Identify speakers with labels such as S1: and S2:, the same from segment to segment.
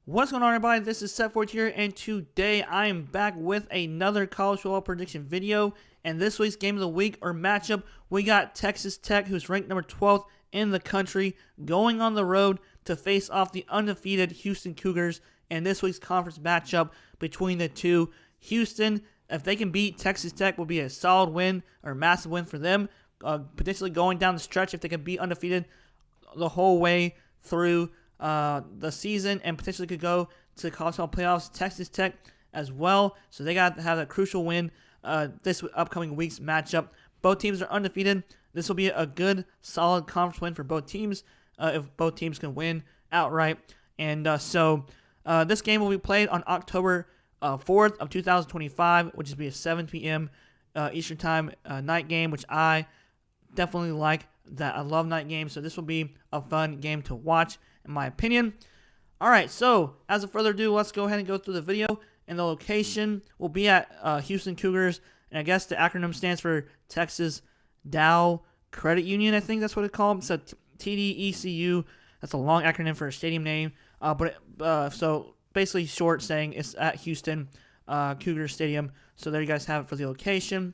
S1: What's going on, everybody? This is Set4 here, and today I am back with another college football prediction video. And this week's game of the week or matchup, we got Texas Tech, who's ranked number 12th in the country, going on the road to face off the undefeated Houston Cougars. And this week's conference matchup between the two, Houston, if they can beat Texas Tech, will be a solid win or massive win for them. Potentially going down the stretch if they can be undefeated the whole way through the season, and potentially could go to the college football playoffs. Texas Tech as well, so they got to have a crucial win this upcoming week's matchup. Both teams are undefeated. This will be a good, solid conference win for both teams if both teams can win outright. And so this game will be played on October 4th of 2025, which will be a 7 p.m. Eastern Time night game, which I definitely like. That I love night games, so this will be a fun game to watch, in my opinion. All right, so as of further ado, let's go ahead and go through the video. And the location will be at Houston Cougars, and I guess the acronym stands for Texas Dow Credit Union. I think that's what it's called. So TDECU. That's a long acronym for a stadium name. So basically short saying it's at Houston Cougar Stadium. So there you guys have it for the location.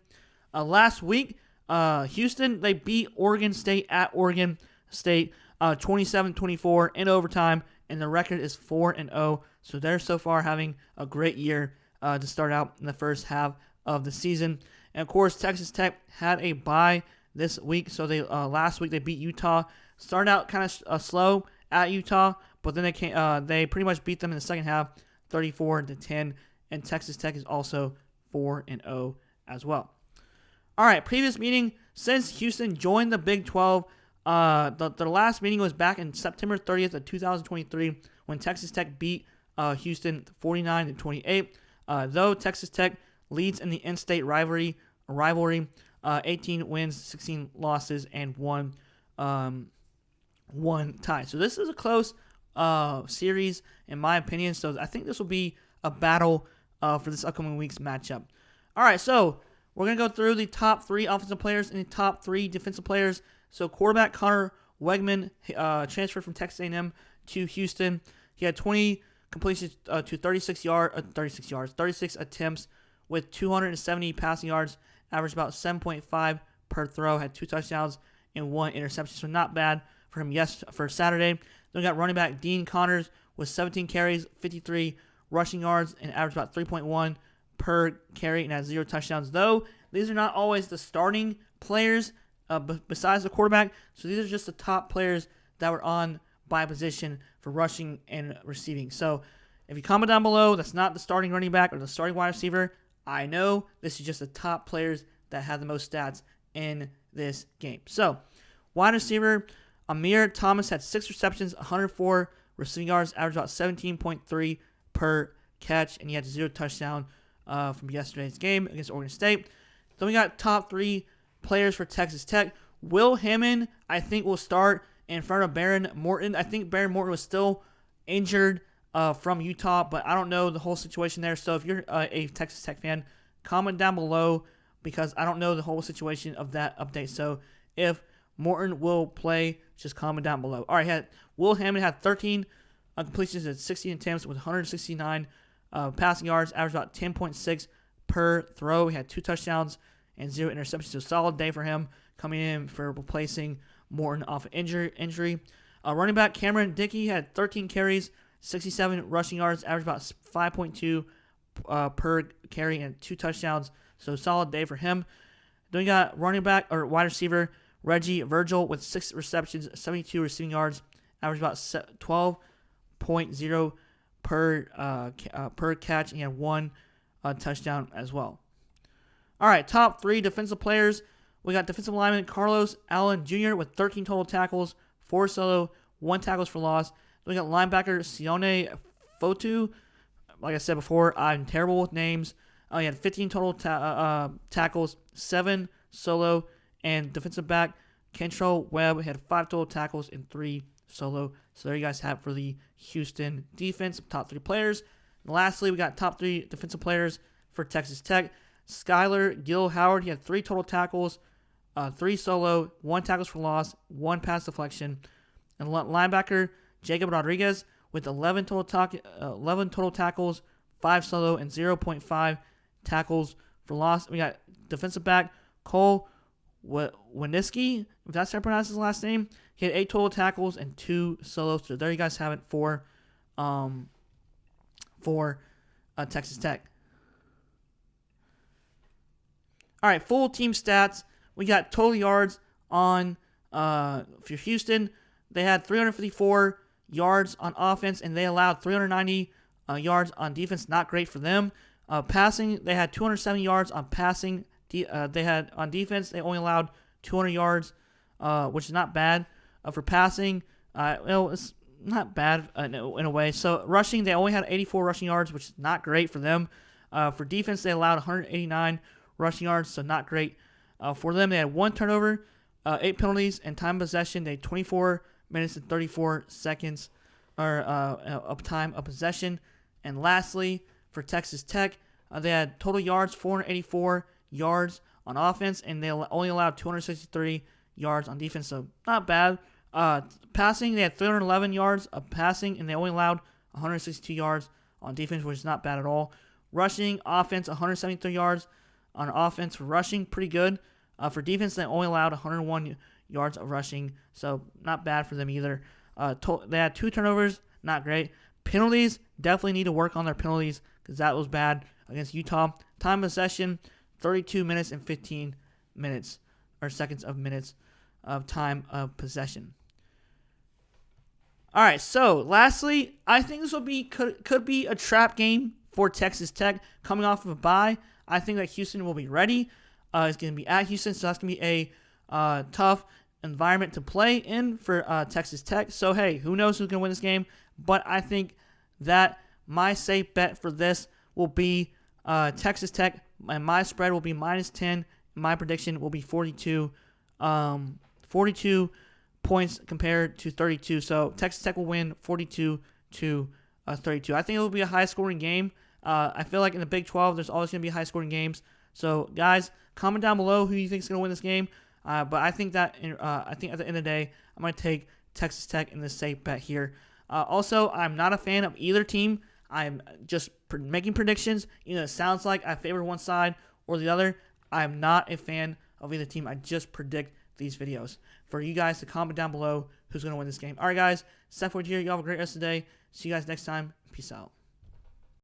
S1: Last week, Houston, they beat Oregon State at Oregon State 27-24 in overtime, and the record is 4-0. So they're so far having a great year to start out in the first half of the season. And of course, Texas Tech had a bye this week, so they last week they beat Utah. Started out kind of slow at Utah, but then they pretty much beat them in the second half, 34-10. And Texas Tech is also 4-0 as well. All right, previous meeting since Houston joined the Big 12. The last meeting was back in September 30th of 2023 when Texas Tech beat Houston 49-28. Though Texas Tech leads in the in-state rivalry, 18 wins, 16 losses, and one tie. So this is a close series, in my opinion. So I think this will be a battle for this upcoming week's matchup. All right, so we're going to go through the top 3 offensive players and the top 3 defensive players. So quarterback Connor Wegman transferred from Texas A&M to Houston. He had 20 completions to 36 attempts with 270 passing yards, averaged about 7.5 per throw, had 2 touchdowns and 1 interception. So not bad for him for Saturday. Then we got running back Dean Connors with 17 carries, 53 rushing yards, and averaged about 3.1 per carry and has 0 touchdowns. Though these are not always the starting players besides the quarterback, so these are just the top players that were on by position for rushing and receiving. So if you comment down below, that's not the starting running back or the starting wide receiver. I know this is just the top players that have the most stats in this game. So wide receiver Amir Thomas had 6 receptions, 104 receiving yards, averaged about 17.3 per catch, and he had 0 touchdown from yesterday's game against Oregon State. Then we got top 3 players for Texas Tech. Will Hammond, I think, will start in front of Baron Morton. I think Baron Morton was still injured from Utah, but I don't know the whole situation there. So if you're a Texas Tech fan, comment down below because I don't know the whole situation of that update. So if Morton will play, just comment down below. All right, Will Hammond had 13 completions at 16 attempts with 169 passing yards, averaged about 10.6 per throw. He had 2 touchdowns and 0 interceptions. So solid day for him coming in for replacing Morton off injury. Running back Cameron Dickey had 13 carries, 67 rushing yards, averaged about 5.2 per carry and 2 touchdowns. So solid day for him. Then we got running back or wide receiver Reggie Virgil with 6 receptions, 72 receiving yards, averaged about 12.0 per catch, and he had 1 touchdown as well. All right, top 3 defensive players. We got defensive lineman Carlos Allen Jr. with 13 total tackles, 4 solo, 1 tackles for loss. Then we got linebacker Sione Fotu. Like I said before, I'm terrible with names. He had 15 total tackles, 7 solo, and defensive back Kentrell Webb had 5 total tackles and 3 solo. So there you guys have it for the Houston defense, top 3 players. And lastly, we got top 3 defensive players for Texas Tech. Skylar Gill Howard, he had 3 total tackles, 3 solo, 1 tackles for loss, 1 pass deflection. And linebacker Jacob Rodriguez with 11 total tackles, 5 solo, and 0.5 tackles for loss. We got defensive back Cole Wieniski, if that's how I pronounce his last name. He had 8 total tackles and 2 solos. So there you guys have it for Texas Tech. All right, full team stats. We got total yards on for Houston. They had 354 yards on offense, and they allowed 390 yards on defense. Not great for them. Passing, they had 270 yards on passing. They had on defense, they only allowed 200 yards, which is not bad. For passing, it's not bad in a way. So rushing, they only had 84 rushing yards, which is not great for them. For defense, they allowed 189 rushing yards, so not great for them. They had 1 turnover, 8 penalties, and time possession. They had 24 minutes and 34 seconds of time of possession. And lastly, for Texas Tech, they had total yards, 484 yards on offense, and they only allowed 263 yards on defense, so not bad. Passing, they had 311 yards of passing, and they only allowed 162 yards on defense, which is not bad at all. Rushing, offense, 173 yards on offense. For rushing, pretty good. For defense, they only allowed 101 yards of rushing, so not bad for them either. They had 2 turnovers, not great. Penalties, definitely need to work on their penalties because that was bad against Utah. Time of possession, 32 minutes and 15 minutes or seconds of time of possession. All right, so lastly, I think this will be could be a trap game for Texas Tech coming off of a bye. I think that Houston will be ready. It's going to be at Houston, so that's going to be a tough environment to play in for Texas Tech. So, hey, who knows who's going to win this game? But I think that my safe bet for this will be Texas Tech, and my spread will be -10. My prediction will be 42 points compared to 32. So Texas Tech will win 42 to 32. I think it will be a high-scoring game. I feel like in the Big 12, there's always going to be high-scoring games. So, guys, comment down below who you think is going to win this game. But I think that at the end of the day, I'm going to take Texas Tech in this safe bet here. Also, I'm not a fan of either team. I'm just making predictions. It sounds like I favor one side or the other. I'm not a fan of either team. I just predict these videos for you guys to comment down below who's going to win this game. All right, guys. Seth Ward here. You all have a great rest of the day. See you guys next time. Peace out.